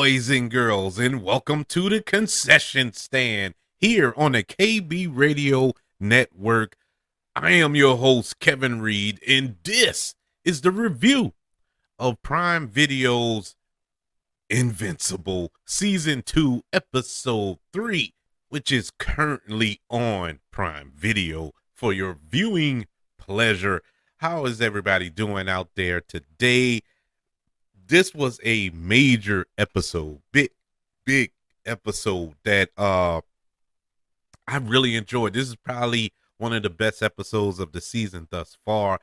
boys and girls, and welcome to the concession stand here on the KB Radio Network. I am your host, Kevin Reed, and this is the review of Prime Video's Invincible Season 2, Episode 3, which is currently on Prime Video for your viewing pleasure. How is everybody doing out there today? This was a major episode, big episode that I really enjoyed. This is probably one of the best episodes of the season thus far,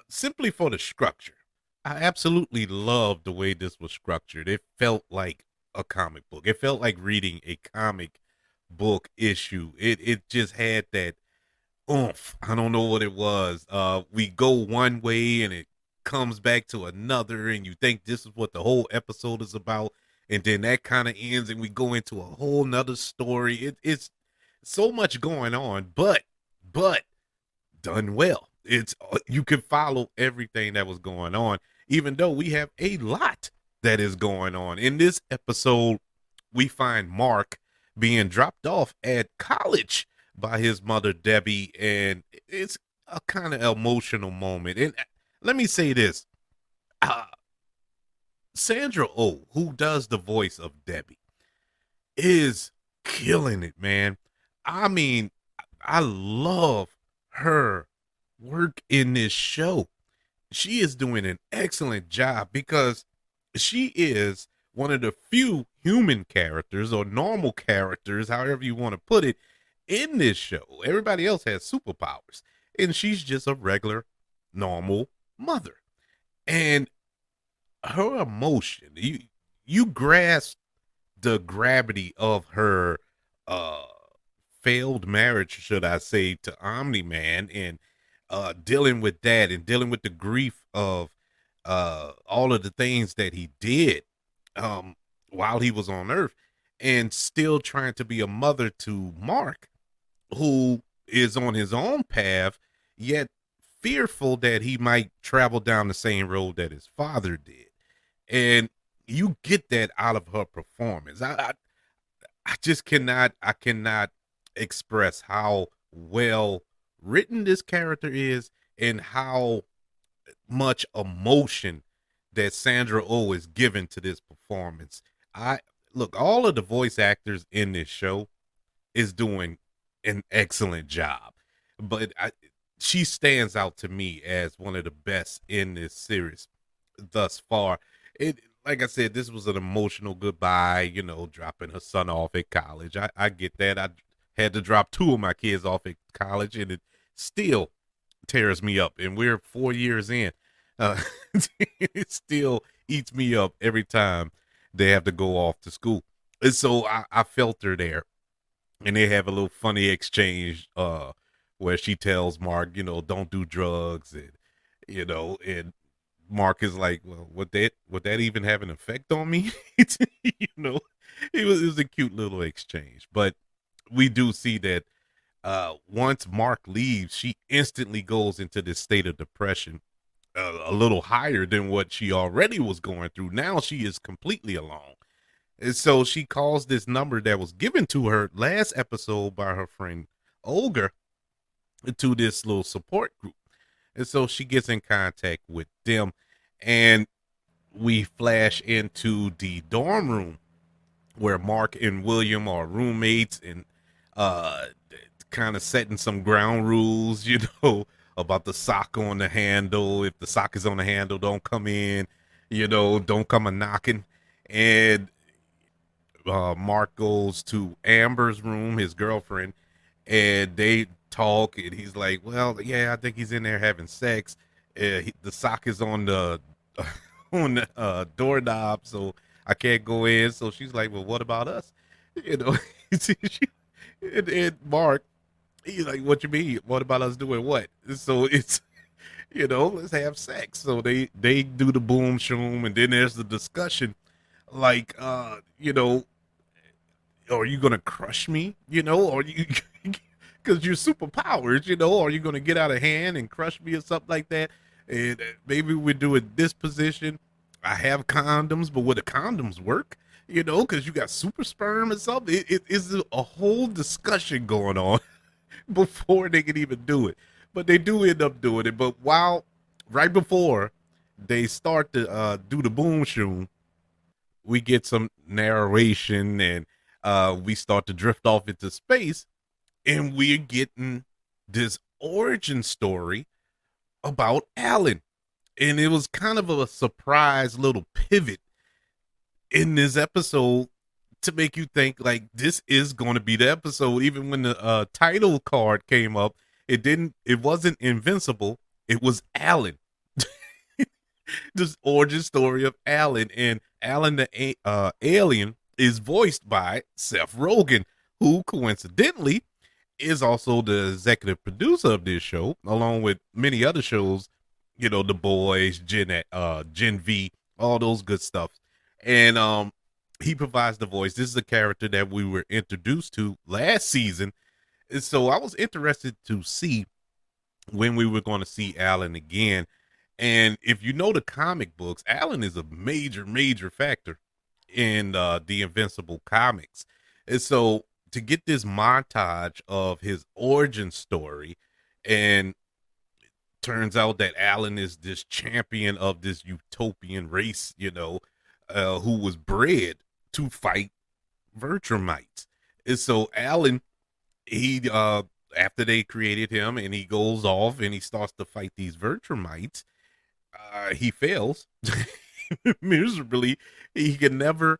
simply for the structure. I absolutely loved the way this was structured. It felt like a comic book. It felt like reading a comic book issue. It just had that oomph. I don't know what it was. We go one way and it comes back to another, and you think this is what the whole episode is about, and then that kind of ends and we go into a whole nother story. It's so much going on, but done well. It's you can follow everything that was going on, even though we have a lot that is going on. In this episode, we find Mark being dropped off at college by his mother Debbie, and it's a kind of emotional moment. And let me say this, uh, Sandra Oh, who does the voice of Debbie, is killing it, man. I mean, I love her work in this show. She is doing an excellent job because she is one of the few human characters or normal characters, however you want to put it, in this show. Everybody else has superpowers, and she's just a regular, normal mother. And her emotion, you grasp the gravity of her uh failed marriage, should I say, to Omni Man, and dealing with that and dealing with the grief of all of the things that he did while he was on Earth, and still trying to be a mother to Mark, who is on his own path, yet fearful that he might travel down the same road that his father did. And you get that out of her performance. I just cannot express how well written this character is and how much emotion that Sandra Oh is given to this performance. I look, all of the voice actors in this show is doing an excellent job, but she stands out to me as one of the best in this series thus far. It, like I said, this was an emotional goodbye, dropping her son off at college. I get that. I had to drop two of my kids off at college, and it still tears me up. And we're 4 years in. Uh, it still eats me up every time they have to go off to school. And so I felt her there. And they have a little funny exchange where she tells Mark, don't do drugs, and Mark is like, well, would that even have an effect on me? you know, it was a cute little exchange. But we do see that once Mark leaves, she instantly goes into this state of depression, a little higher than what she already was going through. Now she is completely alone. And so she calls this number that was given to her last episode by her friend Olga to this little support group. And so she gets in contact with them, and we flash into the dorm room where Mark and William are roommates, and uh kind of setting some ground rules, about the sock on the handle. If the sock is on the handle, don't come in, don't come a knocking. And Mark goes to Amber's room, his girlfriend, and they talk, and he's like, well, yeah, I think he's in there having sex. The sock is on the on the doorknob, so I can't go in. So she's like, well, what about us? You know, and Mark, he's like, what you mean? What about us doing what? So it's, let's have sex. So they do the boom shoom, and then there's the discussion, like, are you gonna crush me? Or you, because you're superpowers, are you gonna get out of hand and crush me or something like that? And maybe we do it this position. I have condoms, but would the condoms work? because you got super sperm or something. It is a whole discussion going on before they can even do it. But they do end up doing it. But right before they start to do the boom shoom, we get some narration and we start to drift off into space, and we're getting this origin story about Alan. And it was kind of a surprise little pivot in this episode to make you think like this is going to be the episode. Even when the title card came up, it wasn't Invincible, it was Alan. This origin story of Alan, and Alan the alien is voiced by Seth Rogen, who coincidentally is also the executive producer of this show, along with many other shows, The Boys, Gen V, all those good stuff. And he provides the voice. This is a character that we were introduced to last season. And so I was interested to see when we were going to see Alan again. And if you know the comic books, Alan is a major, major factor in the Invincible comics. And so to get this montage of his origin story, and turns out that Alan is this champion of this utopian race, who was bred to fight Vertramites. And so Alan, he after they created him, and he goes off and he starts to fight these Vertramites, he fails miserably. He can never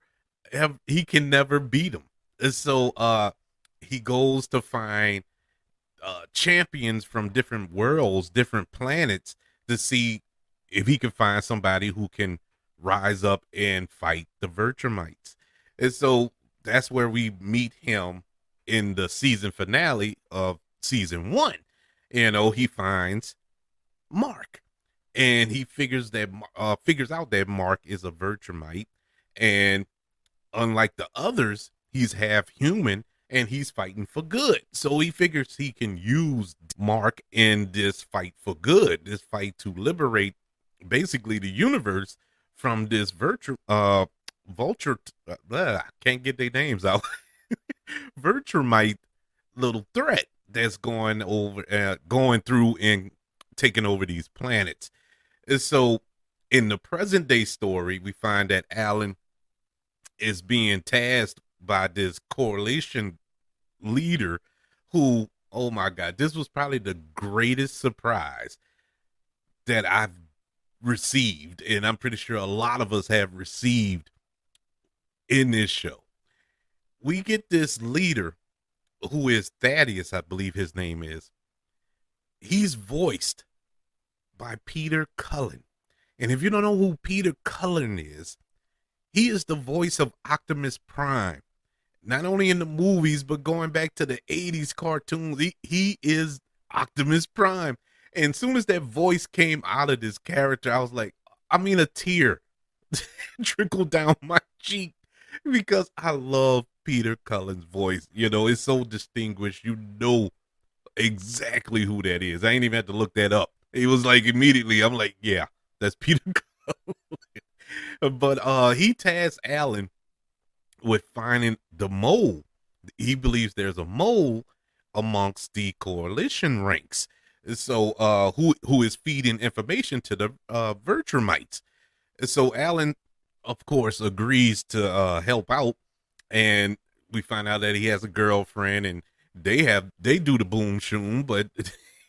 beat them. And so he goes to find champions from different worlds, different planets, to see if he can find somebody who can rise up and fight the Vertramites. And so that's where we meet him in the season finale of season one. He finds Mark, and he figures out that Mark is a Vertramite, and unlike the others, he's half human and he's fighting for good. So he figures he can use Mark in this fight for good, this fight to liberate basically the universe from this vulture, can't get their names out, Vertramite little threat that's going through and taking over these planets. And so in the present day story, we find that Alan is being tasked by this coalition leader who, oh my God, this was probably the greatest surprise that I've received. And I'm pretty sure a lot of us have received in this show. We get this leader who is Thaddeus, I believe his name is. He's voiced by Peter Cullen. And if you don't know who Peter Cullen is, he is the voice of Optimus Prime. Not only in the movies, but going back to the 80s cartoons, he is Optimus Prime. And as soon as that voice came out of this character, I was like, a tear trickled down my cheek, because I love Peter Cullen's voice. It's so distinguished. You know exactly who that is. I ain't even had to look that up. It was like immediately, I'm like, yeah, that's Peter Cullen. But he tasked Alan with finding the mole. He believes there's a mole amongst the coalition ranks. So who is feeding information to the Vertramites. So Alan, of course, agrees to help out, and we find out that he has a girlfriend, and they do the boom shoom, but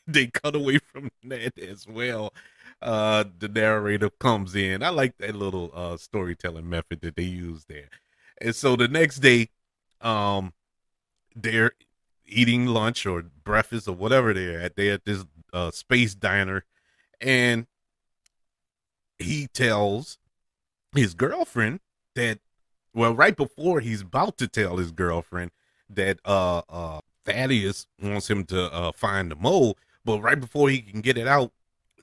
they cut away from that as well. The narrator comes in. I like that little storytelling method that they use there. And so the next day, they're eating lunch or breakfast or whatever they're at. They're at this space diner, and he tells his girlfriend that, well, right before he's about to tell his girlfriend that Thaddeus wants him to find the mole, but right before he can get it out,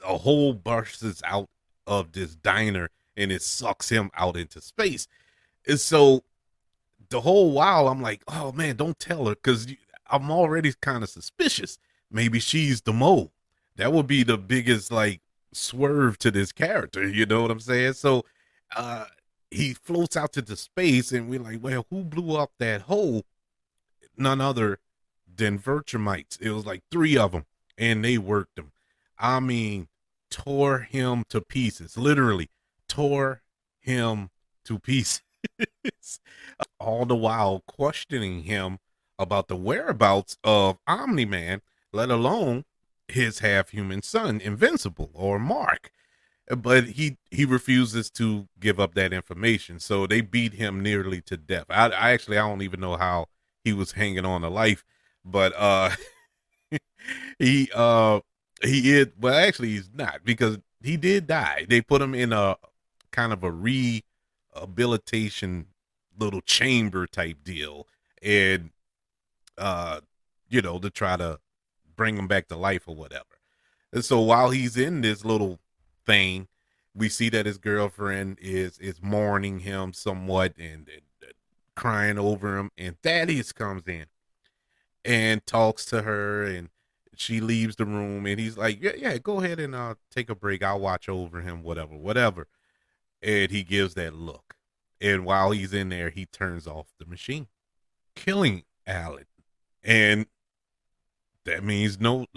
a hole bursts out of this diner and it sucks him out into space. And so the whole while I'm like, oh man, don't tell her, because I'm already kind of suspicious. Maybe she's the mole. That would be the biggest like swerve to this character. You know what I'm saying? So uh he floats out to the space, and we're like, well, who blew up that hole? None other than Virtumites. It was like three of them, and they worked him. I mean, tore him to pieces. Literally, tore him to pieces. All the while questioning him about the whereabouts of Omni Man, let alone his half-human son, Invincible or Mark. But he refuses to give up that information, so they beat him nearly to death. I don't even know how he was hanging on to life, but he uh he is, well, actually he's not, because he did die. They put him in a kind of a rehabilitation little chamber type deal, and uh to try to bring him back to life or whatever. And so while he's in this little thing, we see that his girlfriend is mourning him somewhat, and crying over him, and Thaddeus comes in and talks to her, and she leaves the room, and he's like, yeah, go ahead and take a break, I'll watch over him, whatever. And he gives that look, and while he's in there, he turns off the machine, killing Alan. And that means no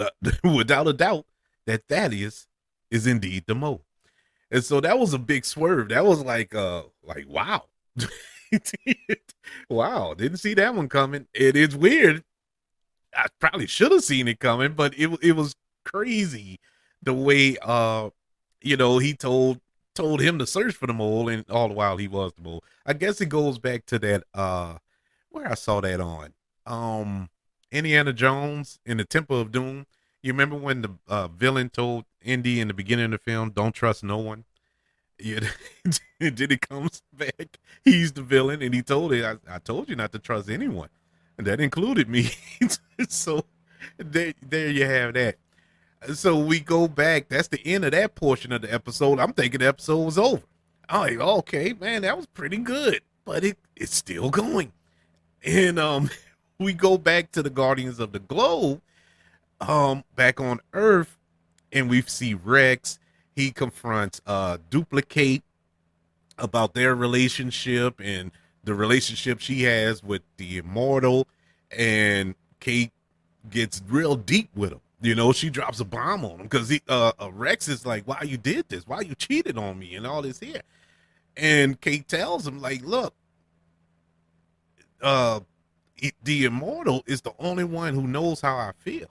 without a doubt that Thaddeus is indeed the mole. And so that was a big swerve. That was like wow. Wow, didn't see that one coming. It is weird. I probably should have seen it coming, but it was crazy the way he told him to search for the mole, and all the while he was the mole. I guess it goes back to that where I saw that on Indiana Jones in the Temple of Doom. You remember when the villain told Indy in the beginning of the film, "Don't trust no one." Yeah, then he comes back. He's the villain, and he told it. I told you not to trust anyone, and that included me. So there you have that. So we go back. That's the end of that portion of the episode. I'm thinking the episode was over. I'm like, okay, man, that was pretty good, but it's still going. And we go back to the Guardians of the Globe, back on Earth, and we see Rex. He confronts Duplicate about their relationship and the relationship she has with the Immortal, and Kate gets real deep with him. She drops a bomb on him because Rex is like, "Why you did this? Why you cheated on me?" and all this here. And Kate tells him, like, "Look, the Immortal is the only one who knows how I feel.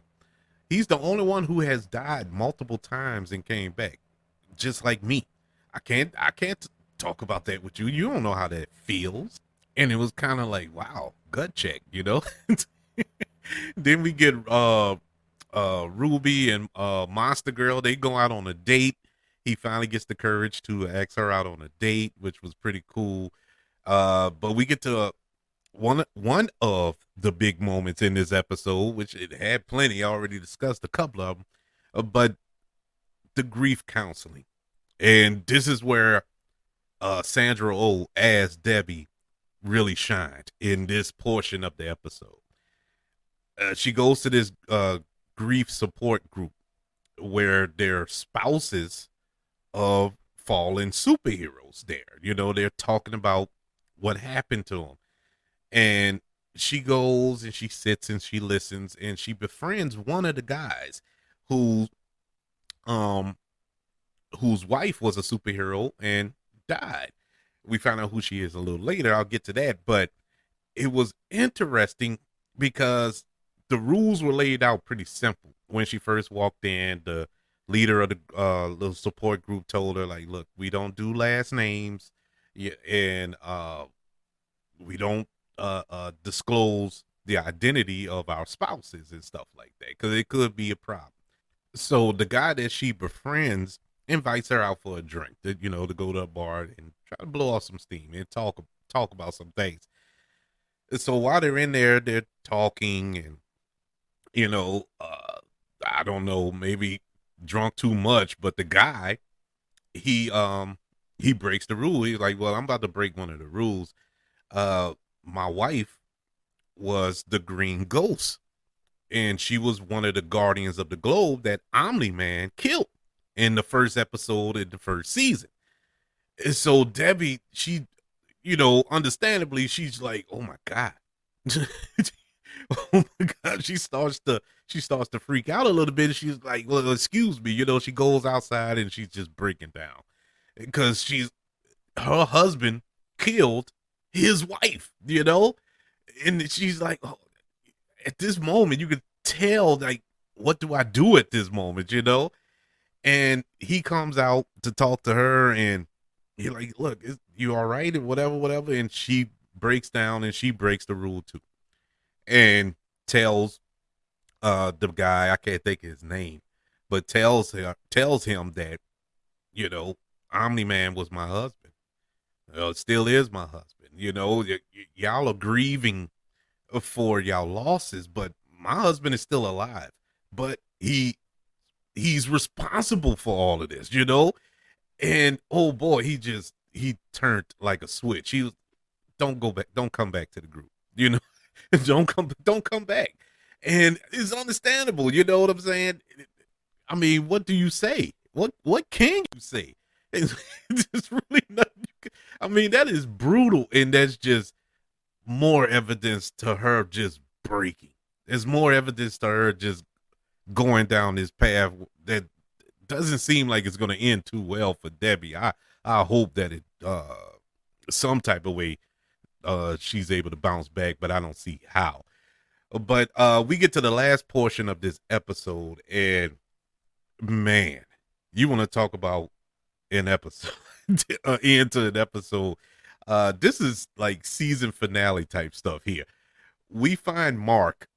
He's the only one who has died multiple times and came back, just like me. I can't talk about that with you. You don't know how that feels." And it was kind of like, wow, gut check. Then we get Ruby and Monster Girl. They go out on a date. He finally gets the courage to ask her out on a date, which was pretty cool. But we get to one of the big moments in this episode, which it had plenty. I already discussed a couple of them, but the grief counseling. And this is where Sandra Oh as Debbie really shined in this portion of the episode. She goes to this grief support group where their spouses of fallen superheroes there. They're talking about what happened to them. And she goes and she sits and she listens, and she befriends one of the guys who whose wife was a superhero and died. We found out who she is a little later. I'll get to that, but it was interesting because the rules were laid out pretty simple. When she first walked in, the leader of the little support group told her, like, "Look, we don't do last names, yeah, and we don't disclose the identity of our spouses and stuff like that, because it could be a problem." So the guy that she befriends invites her out for a drink, to go to a bar and try to blow off some steam and talk about some things. So while they're in there, they're talking, and I don't know, maybe drunk too much, but the guy, he breaks the rule. He's like, "Well, I'm about to break one of the rules. My wife was the Green Ghost, and she was one of the Guardians of the Globe that Omni Man killed in the first episode in the first season." And so Debbie, she understandably, she's like, "Oh my god." Oh my god, she starts to freak out a little bit. She's like, "Well, excuse me." She goes outside and she's just breaking down because her husband killed his wife, and she's like, oh, at this moment, you could tell, like, what do I do at this moment? And he comes out to talk to her, and he's like, look, you all right, and whatever, whatever. And she breaks down, and she breaks the rule too, and tells the guy, I can't think of his name, but tells him that, you know, Omni Man was my husband. It still is my husband. Y'all are grieving for y'all losses, but my husband is still alive. But he's responsible for all of this. And oh boy, he turned like a switch. He was, don't go back, don't come back to the group. Don't come back. And it's understandable, you know what I'm saying? I mean, what do you say? What can you say? It's really nothing. I mean, that is brutal, and that's just more evidence to her just breaking. There's more evidence to her just going down this path that doesn't seem like it's going to end too well for Debbie. I hope that it some type of way she's able to bounce back, but I don't see how. But we get to the last portion of this episode, and man, you want to talk about an episode into an episode. This is like season finale type stuff here. We find Mark,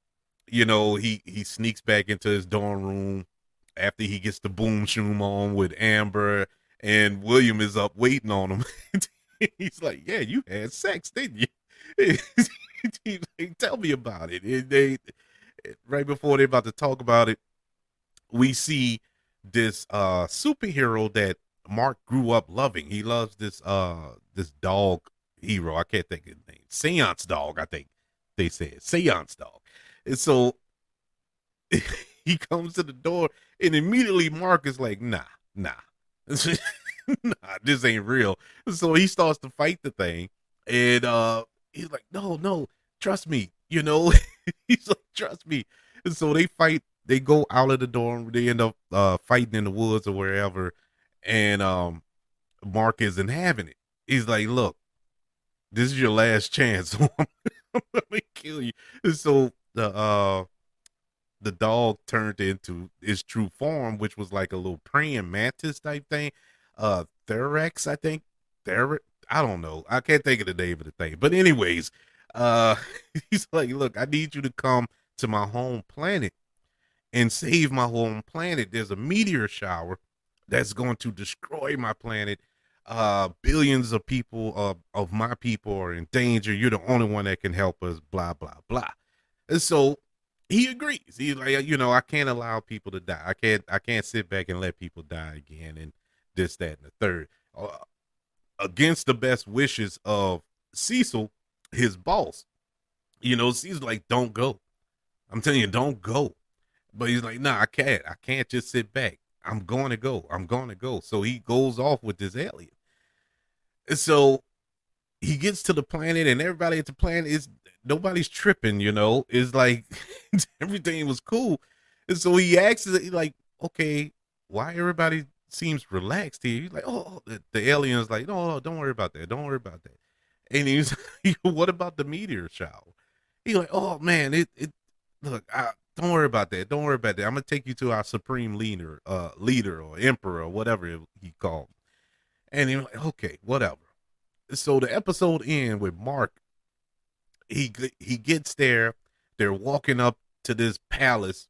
he sneaks back into his dorm room after he gets the boom shoom on with Amber, and William is up waiting on him. He's like, yeah, you had sex, didn't you? He's like, tell me about it. And right before they're about to talk about it, we see this superhero that Mark grew up loving. He loves this dog hero. I can't think of his name. Seance dog, I think they said. Seance dog. And so he comes to the door, and immediately Mark is like, nah. Nah, this ain't real. So he starts to fight the thing, and he's like, no, trust me. He's like, trust me. And so they fight. They go out of the dorm. They end up fighting in the woods or wherever, and Mark isn't having it. He's like, look, this is your last chance. I'm gonna kill you. And so the dog turned into its true form, which was like a little praying mantis type thing. Therex, I think. I don't know. I can't think of the name of the thing. But anyways, uh he's like, look, I need you to come to my home planet and save my home planet. There's a meteor shower that's going to destroy my planet. Billions of people of my people are in danger. You're the only one that can help us, blah, blah, blah. And so he agrees. He's like, I can't allow people to die. I can't sit back and let people die again, and this, that, and the third. Against the best wishes of Cecil, his boss. Cecil's like, don't go. I'm telling you, don't go. But he's like, nah, I can't. I can't just sit back. I'm going to go. I'm going to go. So he goes off with this alien. And so he gets to the planet, and everybody at the planet is, nobody's tripping, It's like everything was cool. And so he asks, he's like, okay, why everybody seems relaxed here? He's like, oh, the alien's like, no, don't worry about that. Don't worry about that. And he's like, what about the meteor shower? He's like, oh man, look, don't worry about that. Don't worry about that. I'm gonna take you to our supreme leader or emperor or whatever he called. And he's like, okay, whatever. So the episode ends with Mark. He gets there. They're walking up to this palace,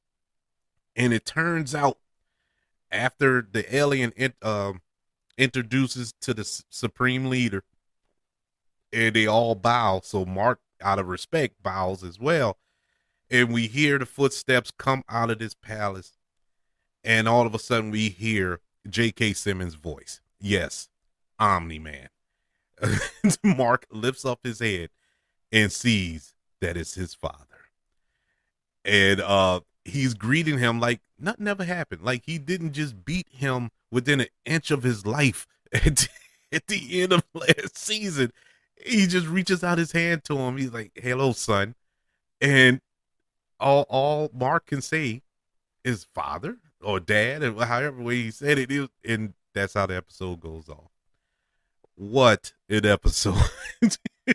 and it turns out after the alien introduces to the supreme leader, and they all bow. So Mark, out of respect, bows as well. And we hear the footsteps come out of this palace, and all of a sudden we hear J.K. Simmons' voice. Yes, Omni Man. Mark lifts up his head and sees that it's his father. And he's greeting him like nothing ever happened. Like he didn't just beat him within an inch of his life at the end of last season. He just reaches out his hand to him. He's like, "Hello, son," and all Mark can say is "father" or "dad," and however way he said it is, and that's how the episode goes off. What an episode!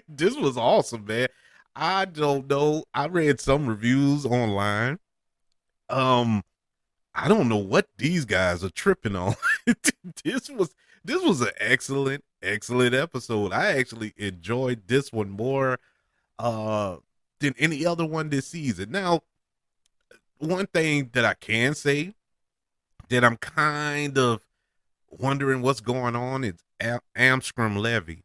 This was awesome, man. I don't know. I read some reviews online. Um, I don't know what these guys are tripping on. this was this was an excellent episode. I actually enjoyed this one more than any other one this season. Now, one thing that I can say that I'm kind of wondering what's going on is Amstrom Levy,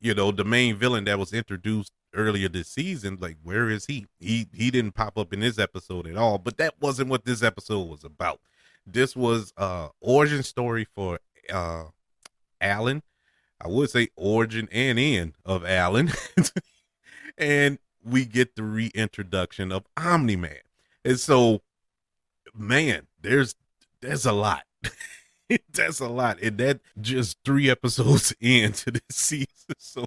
the main villain that was introduced earlier this season. Like, where is he? He didn't pop up in this episode at all. But that wasn't what this episode was about. This was origin story for Alan. I would say origin and end of Alan. And we get the reintroduction of Omni-Man. And so, man, there's a lot. That's a lot. And that just 3 episodes into this season. So,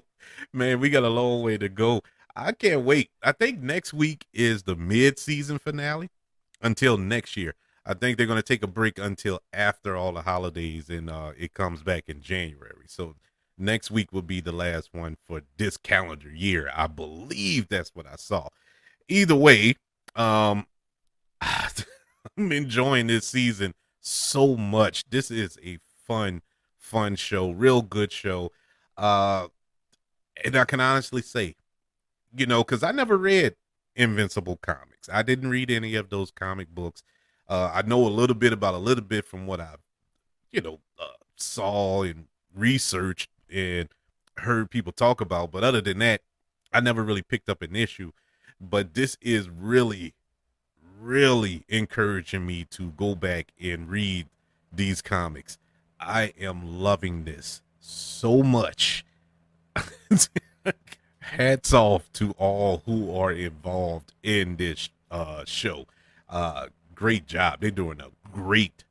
man, we got a long way to go. I can't wait. I think next week is the mid-season finale until next year. I think they're going to take a break until after all the holidays, and it comes back in January. So next week will be the last one for this calendar year. I believe that's what I saw. Either way, I'm enjoying this season so much. This is a fun show, real good show. And I can honestly say, because I never read Invincible comics. I didn't read any of those comic books. I know a little bit from what I, saw and researched and heard people talk about. But other than that, I never really picked up an issue. But this is really, really encouraging me to go back and read these comics. I am loving this so much. Hats off to all who are involved in this show. Great job. They're doing a great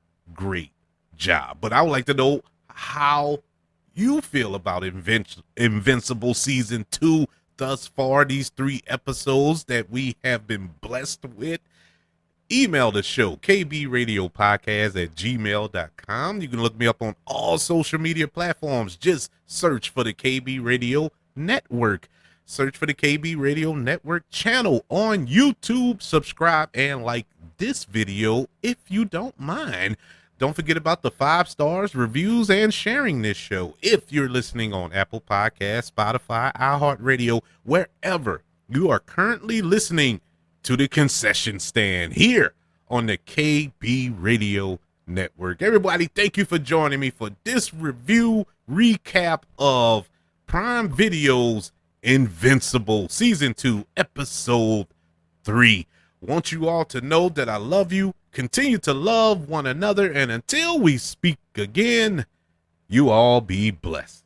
job. But I would like to know how you feel about Invincible season 2 thus far, these 3 episodes that we have been blessed with. Email the show, kbradiopodcast@gmail.com. You can look me up on all social media platforms. Just search for the KB Radio Network. Search for the KB Radio Network channel on YouTube. Subscribe and like this video if you don't mind. Don't forget about the 5 stars, reviews, and sharing this show. If you're listening on Apple Podcasts, Spotify, iHeartRadio, wherever you are currently listening to the Concession Stand here on the KB Radio Network. Everybody, thank you for joining me for this review recap of Prime Video's Invincible Season 2, Episode 3. Want you all to know that I love you. Continue to love one another. And until we speak again, you all be blessed.